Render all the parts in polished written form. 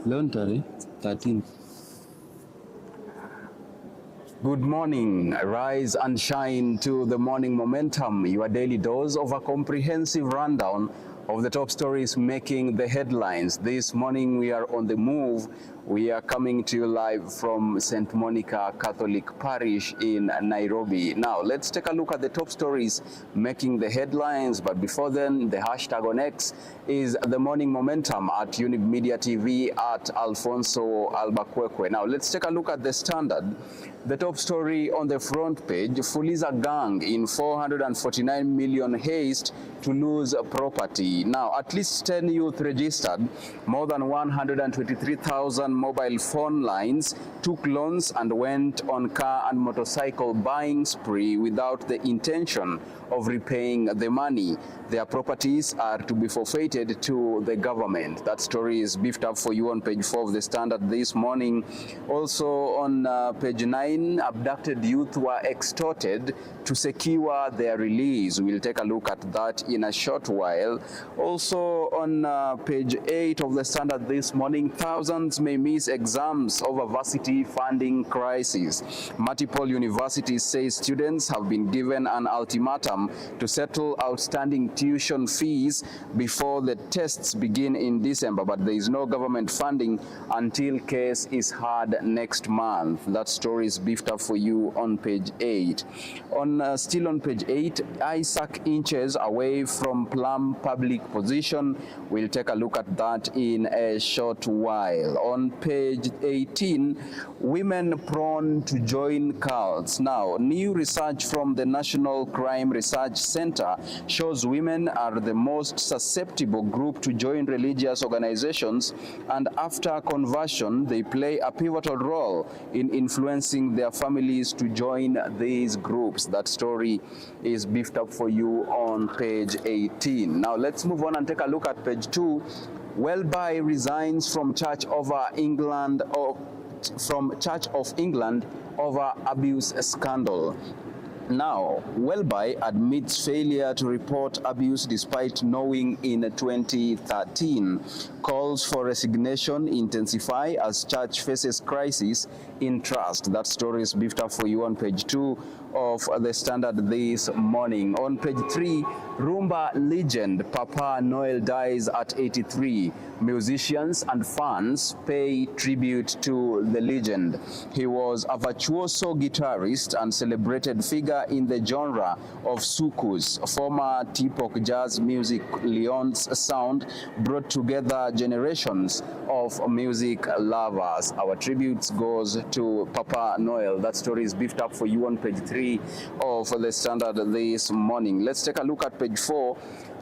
Lontary, 13. Good morning. Rise and shine to the morning momentum, your daily dose of a comprehensive rundown of the top stories making the headlines. This morning we are on the move. We are coming to you live from St. Monica Catholic Parish in Nairobi. Now, let's take a look at the top stories making the headlines. But before then, the hashtag on X is the morning momentum at Younib MEDIA TV at Alfonsoh Albakwekwe. Now, let's take a look at the Standard. The top story on the front page, Fuliza gang in 449 million heist to lose property. Now, at least 10 youth registered, more than 123,000 mobile phone lines, took loans and went on car and motorcycle buying spree without the intention of repaying the money. Their properties are to be forfeited to the government. That story is beefed up for you on page 4 of the Standard this morning. Also on page 9, abducted youth were extorted to secure their release. We'll take a look at that in a short while. Also on page 8 of the Standard this morning, thousands may miss exams over varsity funding crisis. Multiple universities say students have been given an ultimatum to settle outstanding tuition fees before the tests begin in December, but there is no government funding until case is heard next month. That story is beefed up for you on page 8. Still on page 8, Isaac inches away from plum public position. We'll take a look at that in a short while. On page 18, women prone to join cults. Now, new research from the National Crime Research Center shows women are the most susceptible group to join religious organizations, and after conversion, they play a pivotal role in influencing their families to join these groups. That story is beefed up for you on page 18. Now, let's move on and take a look at page 2. Welby resigns from Church of England over abuse scandal. Now, Welby admits failure to report abuse despite knowing in 2013. Calls for resignation intensify as church faces crisis in trust. That story is beefed up for you on page 2 of the Standard this morning. On page 3, Rumba legend Papa Noel dies at 83. Musicians and fans pay tribute to the legend. He was a virtuoso guitarist and celebrated figure in the genre of soukous. Former T-pop jazz music Leon's sound brought together generations of music lovers. Our tributes goes to Papa Noel. That story is beefed up for you on page 3 of the Standard this morning. Let's take a look at page 4.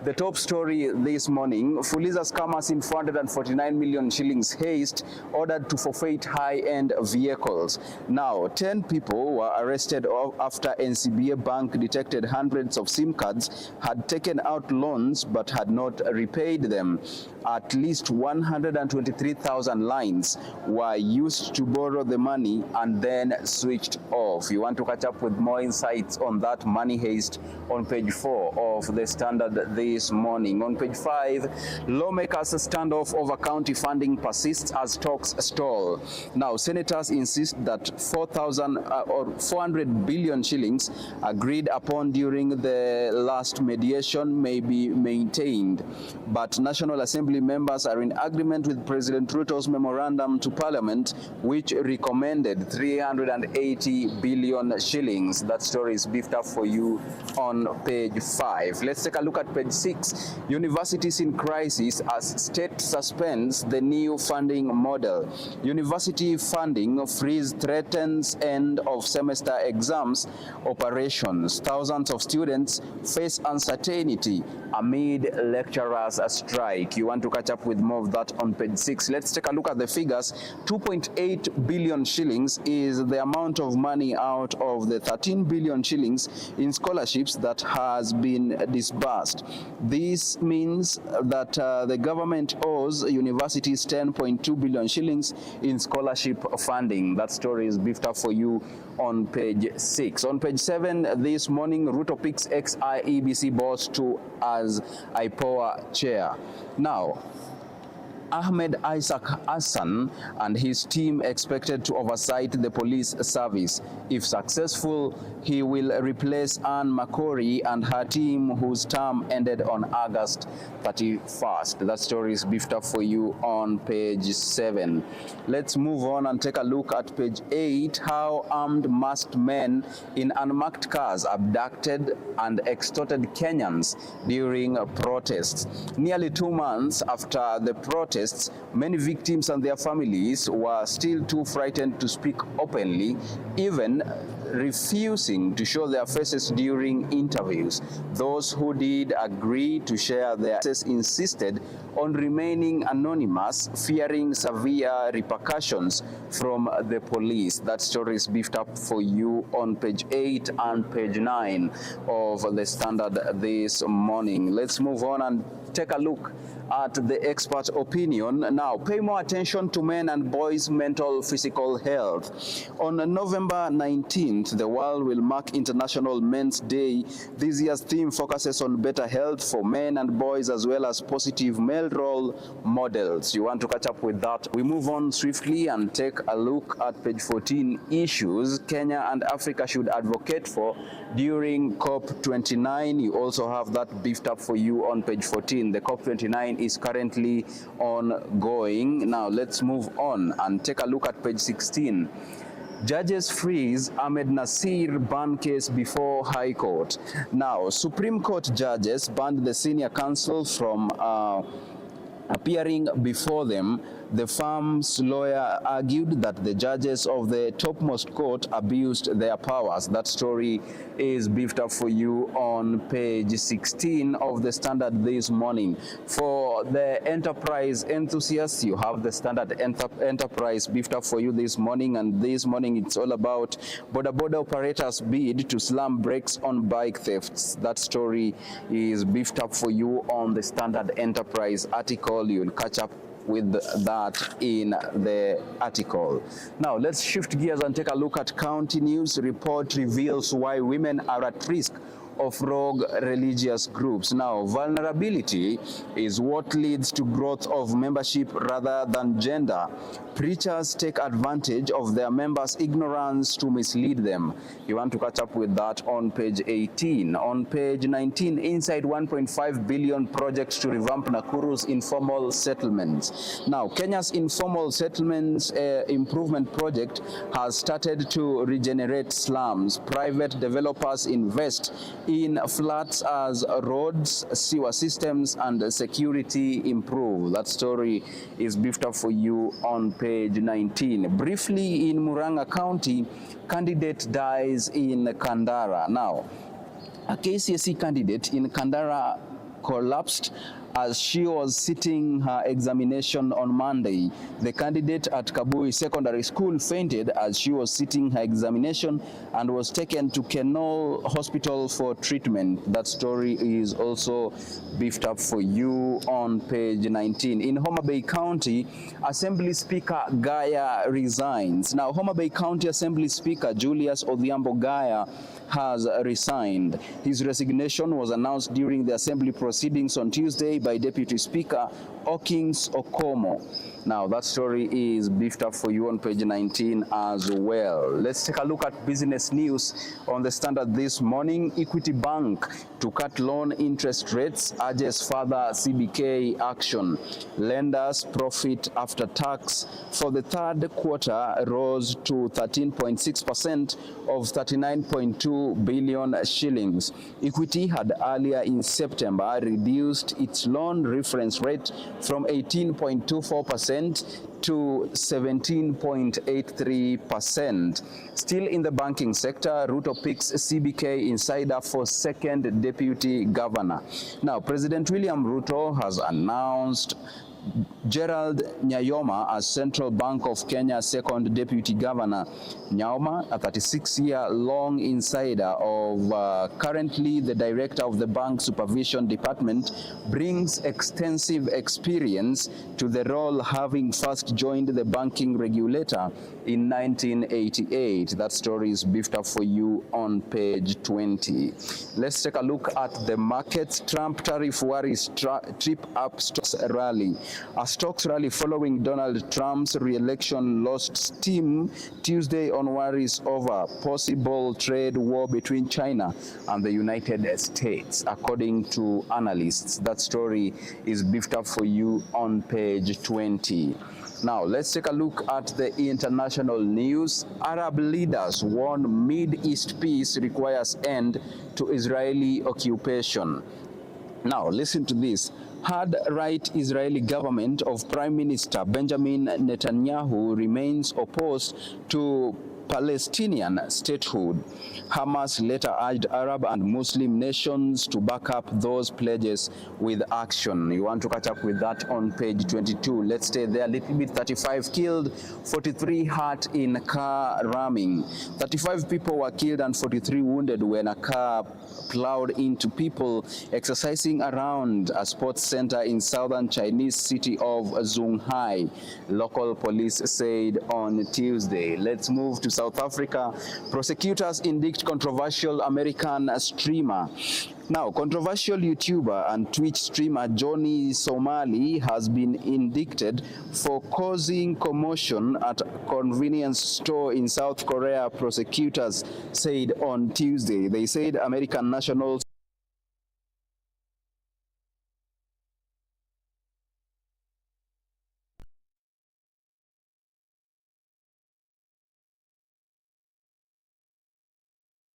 The top story this morning, Fuliza scammers in 449 million shillings heist ordered to forfeit high-end vehicles. Now, 10 people were arrested after NCBA Bank detected hundreds of SIM cards had taken out loans but had not repaid them. At least 123,000 lines were used to borrow the money and then switched off. You want to catch up with more insights on that money heist on page 4 of the Standard this morning. On page 5, lawmakers standoff over county funding persists as talks stall. Now, senators insist that 400 billion shillings agreed upon during the last mediation may be maintained, but National Assembly members are in agreement with President Ruto's memorandum to Parliament, which recommended 380 billion shillings. That story is beefed up for you on page 5. Let's take a look at page 6. Universities in crisis as state suspends the new funding model. University funding freeze threatens end of semester exams operations. Thousands of students face uncertainty amid lecturers' strike. You want to catch up with more of that on page 6. Let's take a look at the figures. 2.8 billion shillings is the amount of money out of the 13 billion shillings in scholarships that has been disbursed. This means that the government owes universities 10.2 billion shillings in scholarship funding. That story is beefed up for you on page 6. On page 7 this morning, Ruto picks ex-IEBC boss to as IPOA chair. Now, Ahmed Isaac Hassan and his team expected to oversight the police service. If successful, he will replace Anne Makori and her team, whose term ended on August 31st. That story is beefed up for you on page 7. Let's move on and take a look at page 8, how armed masked men in unmarked cars abducted and extorted Kenyans during protests. Nearly 2 months after the protests, many victims and their families were still too frightened to speak openly, even refusing to show their faces during interviews. Those who did agree to share their faces insisted on remaining anonymous, fearing severe repercussions from the police. That story is beefed up for you on page 8 and page 9 of the Standard this morning. Let's move on and take a look at the expert opinion. Now, pay more attention to men and boys' mental physical health. On November 19th, the world will mark International Men's Day. This year's theme focuses on better health for men and boys, as well as positive male role models. You want to catch up with that? We move on swiftly and take a look at page 14, issues Kenya and Africa should advocate for during COP29. You also have that beefed up for you on page 14. The COP29 is currently ongoing. Now let's move on and take a look at page 16. Judges freeze Ahmed Nasir ban case before High Court. Now, Supreme Court judges banned the senior counsel from appearing before them. The firm's lawyer argued that the judges of the topmost court abused their powers. That story is beefed up for you on page 16 of the Standard this morning. For the enterprise enthusiasts, you have the Standard Enterprise beefed up for you this morning, and this morning it's all about border operators bid to slam brakes on bike thefts. That story is beefed up for you on the Standard Enterprise article. You'll catch up with that in the article. Now let's shift gears and take a look at county news. Report reveals why women are at risk of rogue religious groups. Now, vulnerability is what leads to growth of membership rather than gender. Preachers take advantage of their members' ignorance to mislead them. You want to catch up with that on page 18. On page 19, inside 1.5 billion project to revamp Nakuru's informal settlements. Now, Kenya's informal settlements improvement project has started to regenerate slums. Private developers invest in flats as roads, sewer systems, and security improve. That story is beefed up for you on page 19. Briefly, in Murang'a County, candidate dies in Kandara. Now, a KCSE candidate in Kandara collapsed as she was sitting her examination on Monday. The candidate at Kabui Secondary School fainted as she was sitting her examination and was taken to Kenol Hospital for treatment. That story is also beefed up for you on page 19. In Homa Bay County, Assembly Speaker Gaya resigns. Now, Homa Bay County Assembly Speaker Julius Odhiambo Gaya has resigned. His resignation was announced during the Assembly proceedings on Tuesday by Deputy Speaker Okings Okomo. Now, that story is beefed up for you on page 19 as well. Let's take a look at business news on the Standard this morning. Equity Bank to cut loan interest rates urges further CBK action. Lenders' profit after tax for the third quarter rose to 13.6% of 39.2 billion shillings. Equity had earlier in September reduced its loan reference rate from 18.24% to 17.83%. Still in the banking sector, Ruto picks CBK insider for second deputy governor. Now, President William Ruto has announced Gerald Nyayoma as Central Bank of Kenya's second deputy governor. Nyayoma, a 36-year-long insider of currently the director of the bank supervision department, brings extensive experience to the role, having first first joined the banking regulator in 1988. That story is beefed up for you on page 20. Let's take a look at the markets. Trump tariff worries trip up stocks rally. A stocks rally following Donald Trump's re-election lost steam Tuesday on worries over possible trade war between China and the United States, according to analysts. That story is beefed up for you on page 20. Now, let's take a look at the international news. Arab leaders warn Mid-East peace requires end to Israeli occupation. Now, listen to this. Hard-right Israeli government of Prime Minister Benjamin Netanyahu remains opposed to Palestinian statehood. Hamas later urged Arab and Muslim nations to back up those pledges with action. You want to catch up with that on page 22. Let's stay there a little bit. 35 killed, 43 hurt in car ramming. 35 people were killed and 43 wounded when a car plowed into people exercising around a sports center in southern Chinese city of Zhonghai, local police said on Tuesday. Let's move to South Africa. Prosecutors indict controversial American streamer. Now, controversial YouTuber and Twitch streamer Johnny Somali has been indicted for causing commotion at a convenience store in South Korea, prosecutors said on Tuesday. They said American nationals